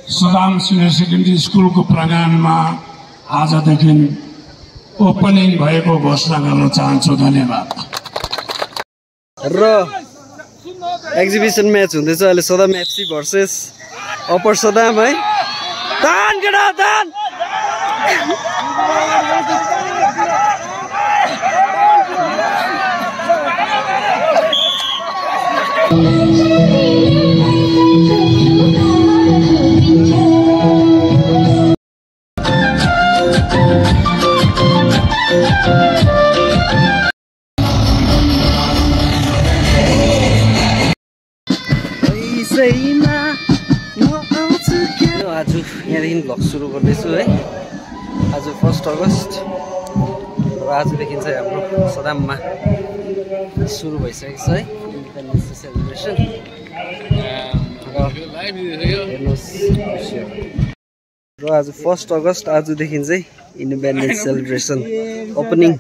Saddam senior secondary स्कुलको प्राङ्गणमा आजदेखि opening भएको घोषणा गर्न चाहन्छु। धन्यवाद। र एक्जिबिसन म्याच हुँदैछ अहिले Saddam FC versus upper Saddam है। दान केटा दान आज यहाँदेखि भ्लग सुरु गर्दैछु है। आज 1 अगस्त र आजदेखि चाहिँ हाम्रो सदाममा सुरु भइसकेको छ है इन्डिपेन्डेन्स डे सेलिब्रेसन। र आज 1 अगस्त आजदेखि चाहिँ इन्डिपेन्डेन्स सेलिब्रेसन ओपनिङ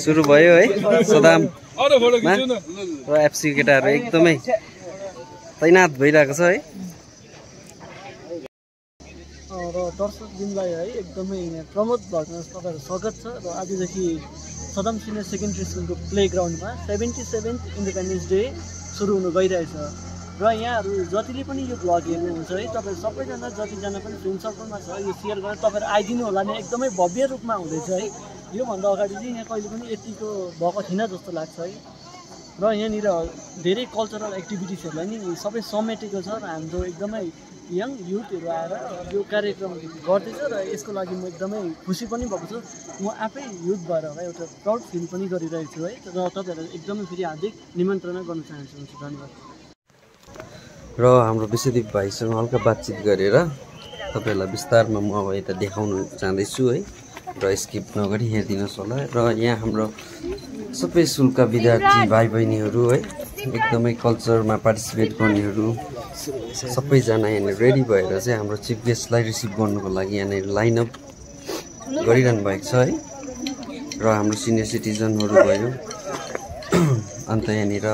सुरु भयो है सदाममा। र एफसी केटाहरू एकदमै तैनात भइरहेको छ है। र दर्शकवृन्दलाई है एकदमै प्रमोद भएकोमा तपाईँहरू स्वागत छ। र आजदेखि सदाम सिनियर सेकेन्ड्री स्कुलको प्लेग्राउन्डमा 77th इन्डिपेन्डेन्स डे सुरु हुनु गइरहेछ। र यहाँहरू जतिले पनि यो भ्लग हेर्नुहुन्छ है, तपाईँहरू सबैजना जतिजना पनि फ्रेन्ड सर्कलमा छ यो सेयर गरेर तपाईँहरू आइदिनु होला नि। एकदमै भव्य रूपमा हुँदैछ है। योभन्दा अगाडि चाहिँ यहाँ कहिले पनि यतिको भएको थिएन जस्तो लाग्छ है। र यहाँनिर धेरै कल्चरल एक्टिभिटिजहरूलाई नि सबै समेटेको छ। र हाम्रो एकदमै यङ युथहरू आएर यो कार्यक्रम गर्दैछ। र यसको लागि म एकदमै खुसी पनि भएको छु। म आफै युथ भएर होला एउटा प्राउड फिल पनि गरिरहेको छु है। र तपाईँहरूलाई एकदमै फेरि हार्दिक निमन्त्रणा गर्न चाहन्छु। धन्यवाद। र हाम्रो विश्वदीप भाइसँग हल्का बातचित गरेर तपाईँहरूलाई विस्तारमा म अब यता देखाउन चाहँदैछु है। र स्किप नगरी हेरिदिनुहोस् होला। र यहाँ हाम्रो सबै स्कुलका विद्यार्थी भाइ बहिनीहरू है, एकदमै कल्चरमा पार्टिसिपेट गर्नेहरू सबैजना यहाँनिर रेडी भएर चाहिँ हाम्रो चिफ गेस्टलाई रिसिभ गर्नुको लागि यहाँनिर लाइनअप गरिरहनु भएको छ है। र हाम्रो सिनियर सिटिजनहरू भयो। अन्त यहाँनिर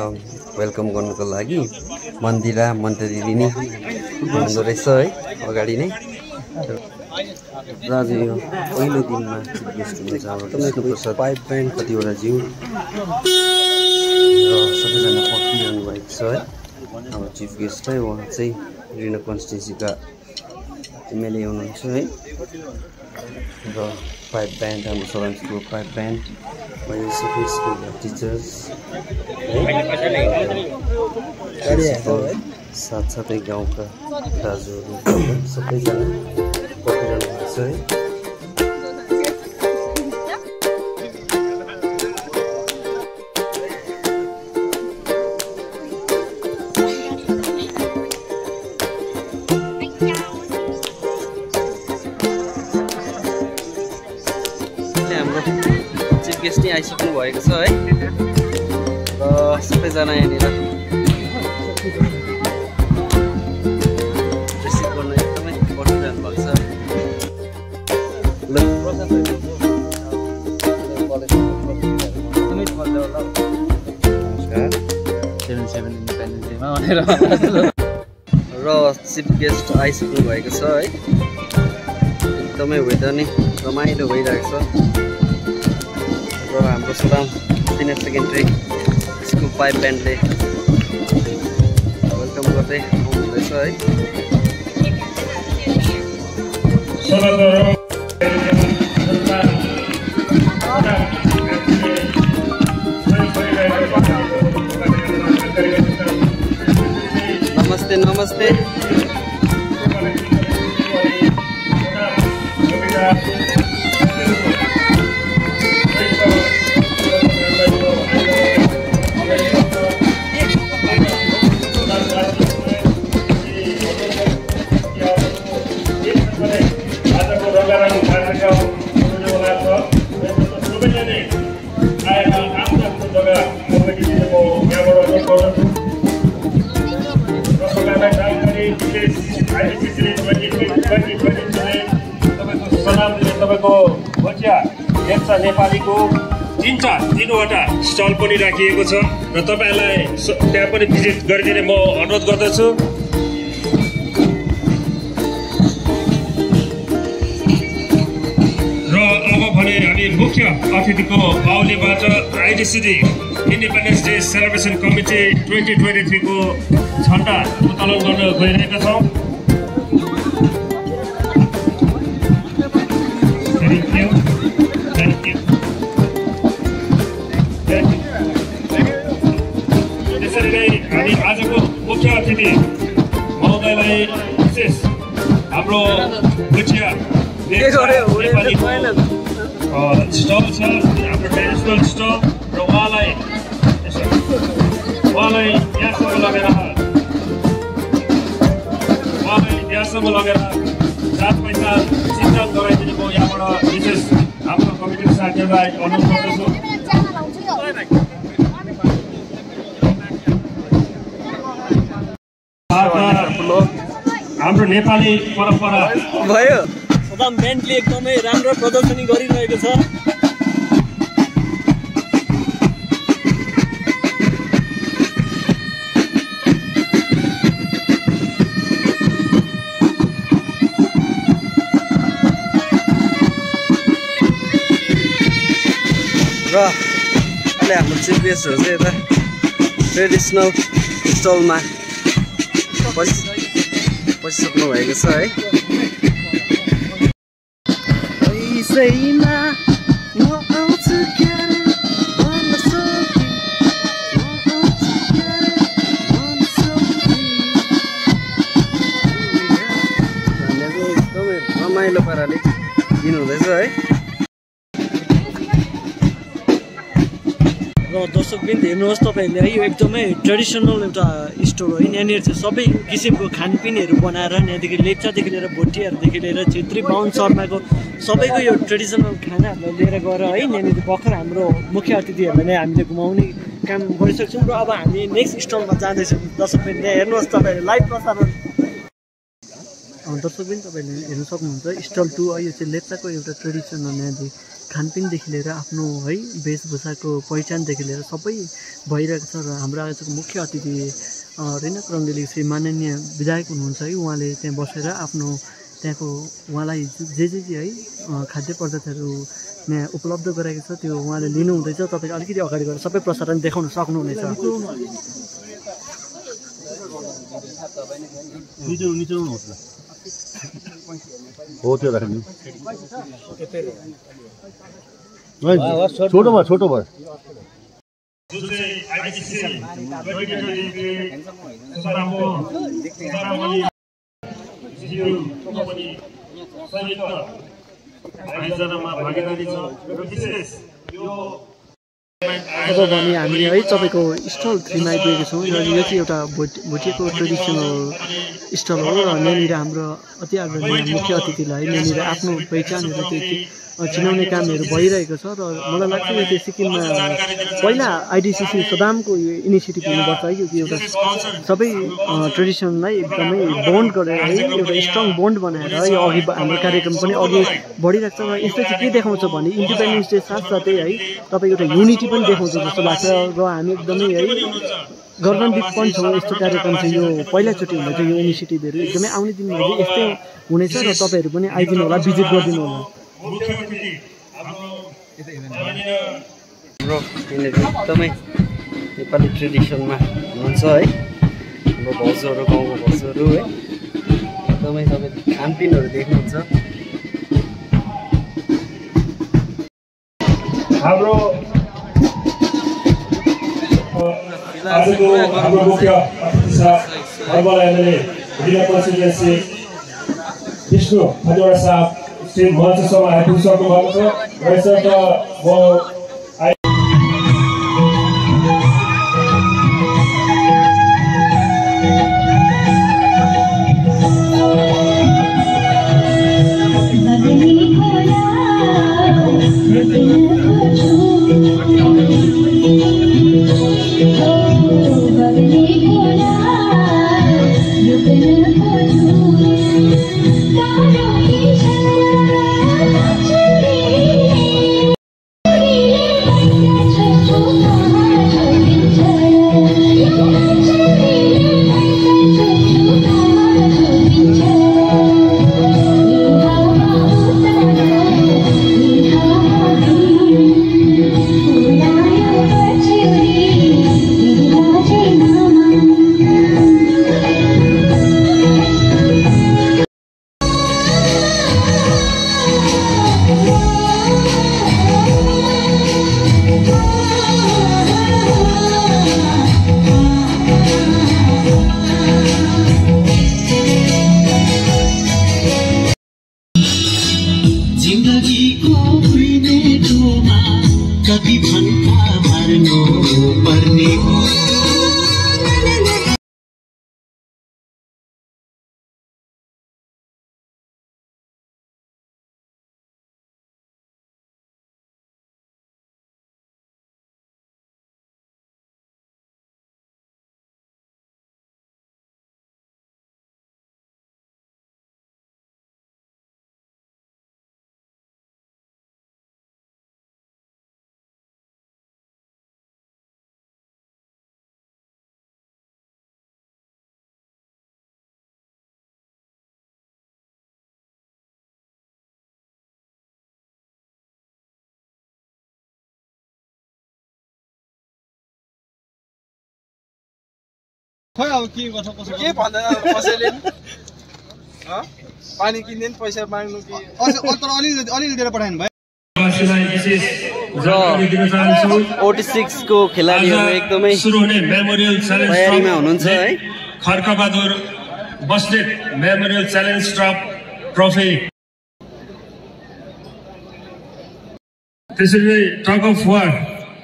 वेलकम गर्नुको लागि मन्दिरा मन्त्र दिदी नै हुनुहुँदो रहेछ है अगाडि नै। र आज यो पहिलो दिनमा चिफ गेस्ट हुनुहुन्छ हाम्रो विष्णुप्रसाद पाइप ब्यान्ड कतिवटा ज्यू र सबैजना पर्खिरहनु भएको छ है। हाम्रो चिफ गेस्ट है उहाँ चाहिँ रिना कन्स्टिट्युन्सीका एमएलए हुनुहुन्छ है। र पाइप ब्यान्ड हाम्रो सदाम स्कुलको पाइप ब्यान्ड भयो, सबै स्कुलका टिचर्स साथसाथै गाउँका दाजुहरू सबैजना पर्खिरहनु भएको छ है। गेस्ट नै आइसक्नु भएको छ है। र सबैजना यहाँनिर रिसिभ गर्न एकदमै पर्खिरहनु भएको छ। र चिफ गेस्ट आइसक्नु भएको छ है। एकदमै वेदर नै रमाइलो भइरहेको छ। र हाम्रो Sadam senior secondary school pipe ब्यान्डले वेलकम गर्दै आउनुहुँदैछ है। नमस्ते नमस्ते। तपाईँको बचिया लेप्चा नेपालीको 3-4 स्टल पनि राखिएको छ र तपाईँहरूलाई त्यहाँ पनि भिजिट गरिदिने म अनुरोध गर्दछु। मुख्य अतिथिको बाहुलीबाट आइडिसिडी इन्डिपेन्डेन्स डे सेलिब्रेसन कमिटी 2023 को झण्डा उत्तोलन गर्न गइरहेका छौँ। त्यसरी नै हामी आजको मुख्य अतिथि महोदयलाई विशेष हाम्रो भुटिया स्टल छ, हाम्रो ट्रेडिसनल स्टल, र उहाँलाई यहाँसम्म लगेर 7 पैसा सिन्चन गराइदिनुको यहाँबाट विशेष हाम्रो कमिटीको साथीहरूलाई अनुरोध गर्दछु। हाम्रो नेपाली परम्परा भयो। सदाम ब्यान्डले एकदमै राम्रो प्रदर्शनी गरिरहेको छ। र अहिले हाम्रो चिफ गेस्टहरू चाहिँ यता ट्रेडिसनल स्टलमा बसिसक्नु भएको छ है। एकदमै रमाइलो पाराले दिनुहुँदैछ है। र दर्शकवृन्द हेर्नुहोस् तपाईँहरूले है, यो एकदमै ट्रेडिसनल एउटा स्टोर हो। यहाँनिर चाहिँ सबै किसिमको खानपिनहरू बनाएर यहाँदेखि लेप्चादेखि लिएर भोटियाहरूदेखि लिएर छेत्री बाहुन शर्माको सबैको यो ट्रेडिसनल खानाहरूलाई लिएर गएर है यहाँनिर भर्खर हाम्रो मुख्य अतिथिहरूलाई नै हामीले घुमाउने काम गरिसक्छौँ। र अब हामी नेक्स्ट स्टलमा जाँदैछौँ। दर्शकवृन्द हेर्नुहोस्, तपाईँहरूले लाइभ प्रसारण दर्शकवृन्द तपाईँहरूले हेर्नु सक्नुहुन्छ। स्टल 2 यो चाहिँ लेप्चाको एउटा ट्रेडिसनल यहाँदेखि खानपिनदेखि लिएर आफ्नो है वेशभूषाको पहिचानदेखि लिएर सबै भइरहेको छ। र हाम्रो आजको मुख्य अतिथि रेनक रङ्गेली श्री माननीय विधायक हुनुहुन्छ है। उहाँले त्यहाँ बसेर आफ्नो त्यहाँको उहाँलाई जे है खाद्य पदार्थहरू यहाँ उपलब्ध गराएको छ त्यो उहाँले लिनुहुँदैछ। तपाईँले अलिकति अगाडि गएर सबै प्रसारण देखाउन सक्नुहुनेछ। हो त्यो राख्नु छोटो भयो अब भने हामी है तपाईँको स्टल 3 मा आइपुगेको छौँ। यो चाहिँ एउटा भोटियाको ट्रेडिसनल स्टल हो। र यहाँनिर हाम्रो अति आदरणीय मुख्य अतिथिलाई यहाँनिर आफ्नो पहिचानहरू त्यो चिनाउने कामहरू भइरहेको छ। र मलाई लाग्छ यो चाहिँ सिक्किममा पहिला आइडिसिसी सदामको यो इनिसिएटिभ हुनुपर्छ है। यो एउटा सबै ट्रेडिसनलाई एकदमै बोन्ड गरेर है एउटा स्ट्रङ बोन्ड बनाएर यो अघि हाम्रो कार्यक्रम पनि अघि बढिरहेको छ। र यसले चाहिँ के देखाउँछ भने इन्डिपेन्डेन्स डे साथसाथै है तपाईँको एउटा युनिटी पनि देखाउँछ जस्तो लाग्छ। र हामी एकदमै है गर्वान्वित पनि छौँ। यस्तो कार्यक्रम चाहिँ यो पहिलाचोटि हुँदैछ। यो इनिसिएटिभहरू एकदमै आउने दिनमा चाहिँ यस्तै हुनेछ। र तपाईँहरू पनि आइदिनु होला, भिजिट गरिदिनु होला। हाम्रो यहाँनिर एकदमै नेपाली ट्रेडिसनमा हुनुहुन्छ है। हाम्रो भाउजूहरू, गाउँको भाउजूहरू है, एकदमै तपाईँ खानपिनहरू देख्नुहुन्छ। हाम्रो आजको हाम्रो मुख्य अतिथि छ हर्बल एमएलए जिल्ला कन्स्टिट्युएन्सी विष्णु खतिवडा साहब श्री मञ्चसम्म आइपुगिसक्नु भएको छ। र यसर्थ म खोइ अब के गर्छ कसो के भन्दैन कसैले पानी किन्ने पैसा माग्नु कि तर अलि दिएर पठाइनु भयो। OT6 को खेलाडीहरू एकदमै तयारीमा हुनुहुन्छ है। Khadkabahadur Basnet memorial challenge trophy. त्यसरी नै टग अफ वार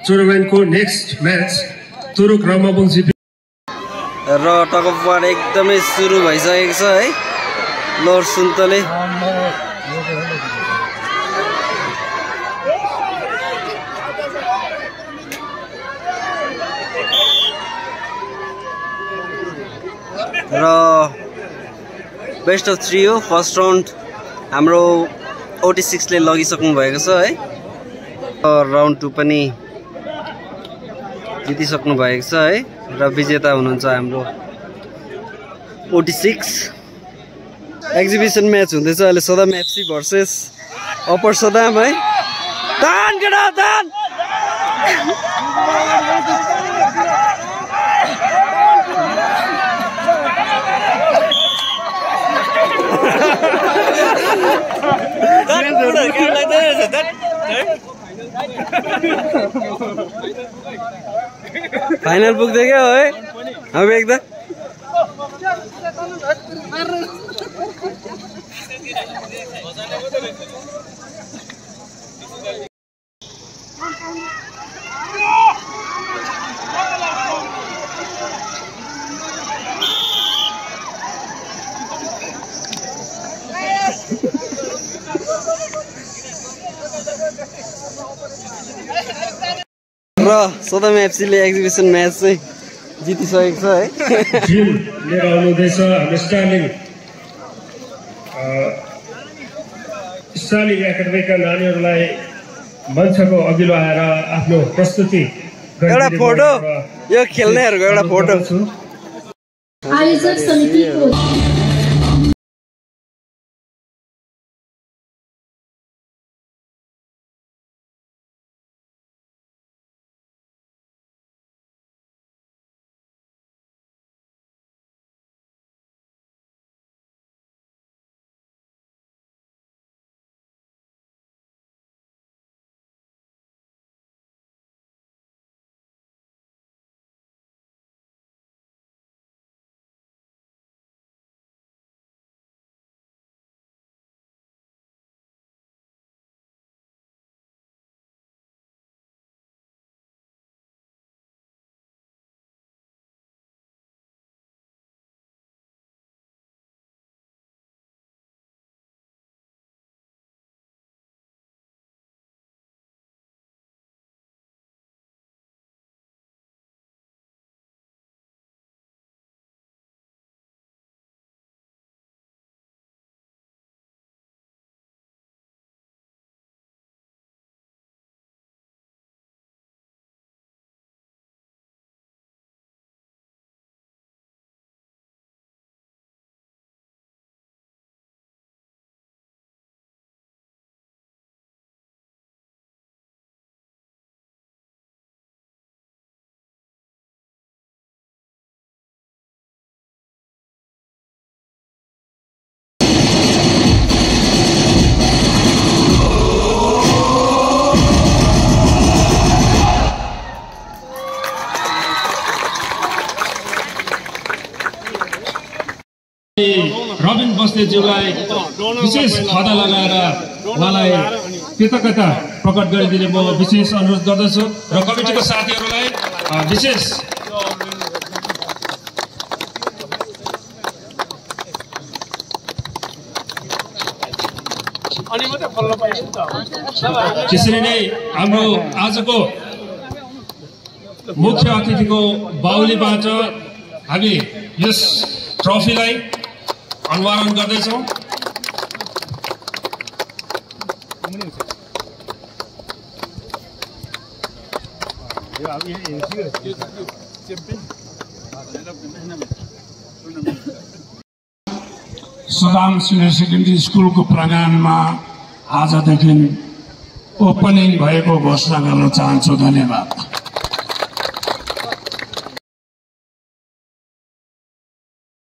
टुर्नामेन्टको नेक्स्ट म्याच तुरुक रमबुङजी र टग अफ वार एकदमै सुरु भइसकेको छ है। लोर सुन्तले र बेस्ट अफ 3 हो। फर्स्ट राउन्ड हाम्रो OT6 ले लगिसक्नु भएको छ है। राउन्ड 2 पनि जितिसक्नु भएको छ है र विजेता हुनुहुन्छ हाम्रो OT6। एक्जिबिसन म्याच हुँदैछ अहिले Saddam FC versus upper Saddam है। दान केटा दान फाइनल पुग्दै क्या हो है अब एकदम। र सदाम FC ले एक्जिबिसन म्याच चाहिँ जितिसकेको छ है। ड्रिम लिएर आउनुहुँदैछ हाम्रो स्टार्लिङ एकाडेमीका नानीहरूलाई मञ्चको अघिल्लो आएर आफ्नो प्रस्तुति एउटा फोटो यो खेल्नेहरूको एउटा फोटो आयोजक समितिको रबिन बस्नेतज्यूलाई विशेष खदा लगाएर उहाँलाई कृतज्ञता प्रकट गरिदिने म विशेष अनुरोध गर्दछु र कमिटीको साथीहरूलाई विशेष त्यसरी नै हाम्रो आजको मुख्य अतिथिको बाहुलीबाट हामी यस ट्रफीलाई अनावरण गर्दैछौँ। सदाम सिनियर सेकेन्डरी स्कुलको प्राङ्गणमा आजदेखि ओपनिङ भएको घोषणा गर्न चाहन्छु। धन्यवाद।